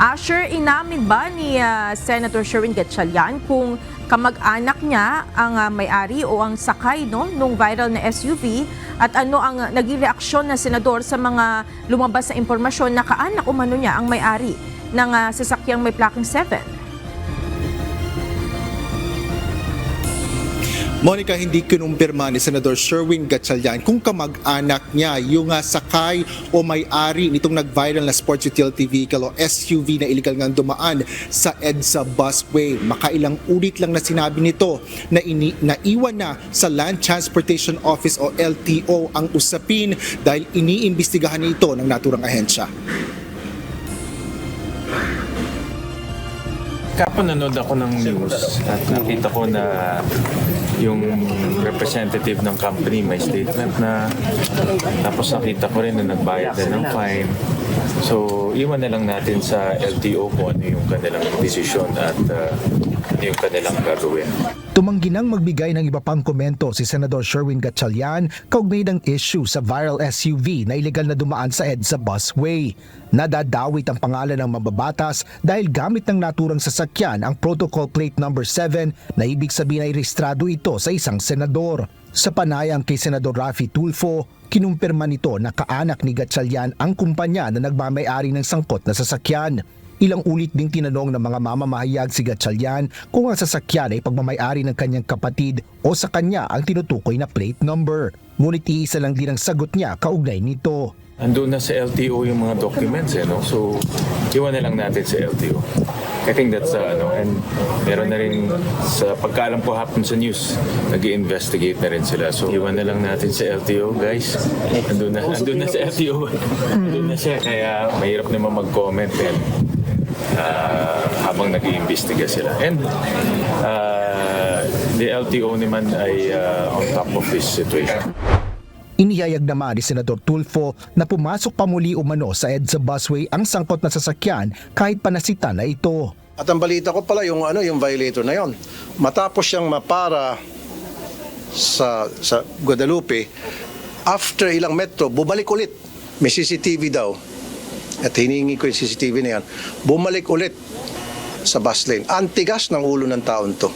Asher, inamin ba ni Senator Sherwin Gatchalian kung kamag-anak niya ang may-ari o ang sakay nung viral na SUV at ano ang naging reaksyon ng senador sa mga lumabas na impormasyon na kaanak umano niya ang may-ari ng sasakyang may plakang 7? Monica, hindi kinumpirma ni Senador Sherwin Gatchalian kung kamag-anak niya yung sakay o may-ari nitong nag-viral na sports utility vehicle o SUV na illegal ngang dumaan sa EDSA busway. Makailang ulit lang na sinabi nito na naiwan na sa Land Transportation Office o LTO ang usapin dahil iniimbestigahan nito ng naturang ahensya. Kapon nanood ako ng news at nakita ko na yung representative ng company may statement na, tapos nakita ko rin na nagbayad na ng fine. So, iwan na lang natin sa LTO kung ano yung kanilang desisyon at ano yung kanilang gagawin. Tumanggi nang magbigay ng iba pang komento si Senador Sherwin Gatchalian kaugnay ng issue sa viral SUV na illegal na dumaan sa EDSA busway. Nadadawit ang pangalan ng mababatas dahil gamit ng naturang sasakyan ang protocol plate number 7 na ibig sabihin ay rehistrado ito sa isang senador. Sa panayam kay Senador Raffy Tulfo, kinumpirma nito na kaanak ni Gatchalian ang kumpanya na nagmamay-ari ng sangkot na sasakyan. Ilang ulit ding tinanong ng mga mamamahayag si Gatchalian kung ang sasakyan ay pagmamay-ari ng kanyang kapatid o sa kanya ang tinutukoy na plate number. Ngunit iisa lang din ang sagot niya kaugnay nito. Andun na sa LTO yung mga documents, no? So, iwan na lang natin sa LTO. I think that's, and meron na rin, sa pagkaalam ko hapon sa news, nag-i-investigate na rin sila. So, iwan na lang natin sa LTO, guys. Andun na sa LTO. Andun na siya, kaya mahirap naman mag-comment habang nag-iimbestiga sila. And the LTO naman ay on top of this situation. Inihayag naman ni Senador Tulfo na pumasok pa muli umano sa EDSA busway ang sangkot na sasakyan kahit panasita na ito. At ang balita ko pala yung violator na yon. Matapos siyang mapara sa Guadalupe, after ilang metro, bumalik ulit. May CCTV daw. At hiningi ko yung CCTV na yan. Bumalik ulit sa bus lane. Antigas ng ulo ng taon to.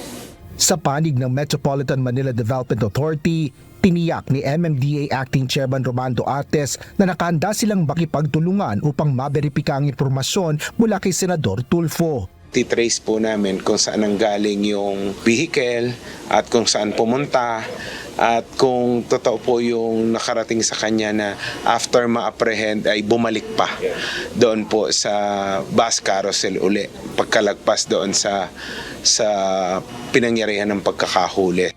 Sa panig ng Metropolitan Manila Development Authority, tiniyak ni MMDA Acting Chairman Romando Artes na nakahanda silang makipagtulungan upang maberipika ang impormasyon mula kay Senador Tulfo. Titrace po namin kung saan nanggaling yung vehicle at kung saan pumunta at kung totoo po yung nakarating sa kanya na after ma-apprehend ay bumalik pa doon po sa bus carousel uli pagkalagpas doon sa pinangyarihan ng pagkakahuli.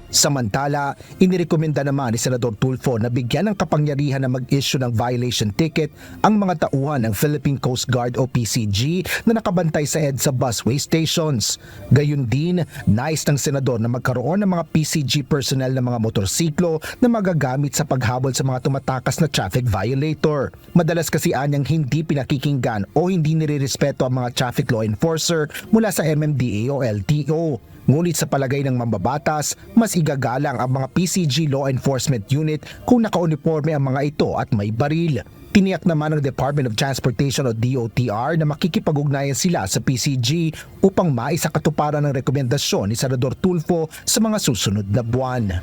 Samantala, inirekomenda naman ni Senador Tulfo na bigyan ng kapangyarihan na mag-issue ng violation ticket ang mga tauhan ng Philippine Coast Guard o PCG na nakabantay sa EDSA busway stations. Gayun din, nais ng senador na magkaroon ng mga PCG personnel na mga motorsiklo na magagamit sa paghabol sa mga tumatakas na traffic violator. Madalas kasi anyang hindi pinakikinggan o hindi nirerespeto ang mga traffic law enforcer mula sa MMDA o LTO. Ngunit sa palagay ng mambabatas, mas igagalang ang mga PCG law enforcement unit kung naka-uniforme ang mga ito at may baril. Tiniyak naman ng Department of Transportation o DOTR na makikipag-ugnayan sila sa PCG upang maisakatuparan ng rekomendasyon ni Senador Tulfo sa mga susunod na buwan.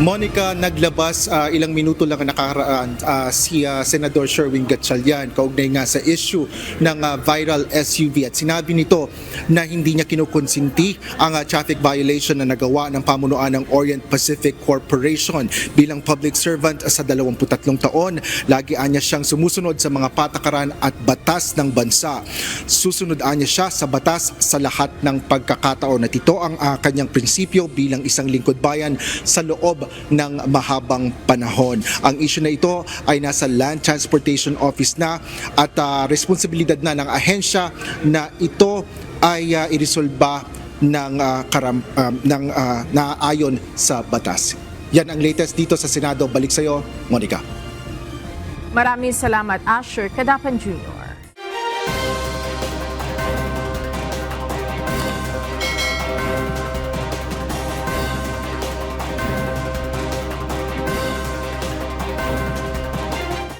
Monica, naglabas ilang minuto lang nakakaraan si Senador Sherwin Gatchalian kaugnay nga sa issue ng viral SUV at sinabi nito na hindi niya kinukonsinti ang traffic violation na nagawa ng pamunuan ng Orient Pacific Corporation bilang public servant sa 23 taon. Lagi niya siyang sumusunod sa mga patakaran at batas ng bansa. Susunod niya siya sa batas sa lahat ng pagkakataon at ito ang kanyang prinsipyo bilang isang lingkod bayan sa loob ng mahabang panahon. Ang issue na ito ay nasa Land Transportation Office na at responsibilidad na ng ahensya na ito ay iresolba naayon sa batas. Yan ang latest dito sa Senado. Balik sa iyo, Monica. Maraming salamat, Asher Cadapan Jr.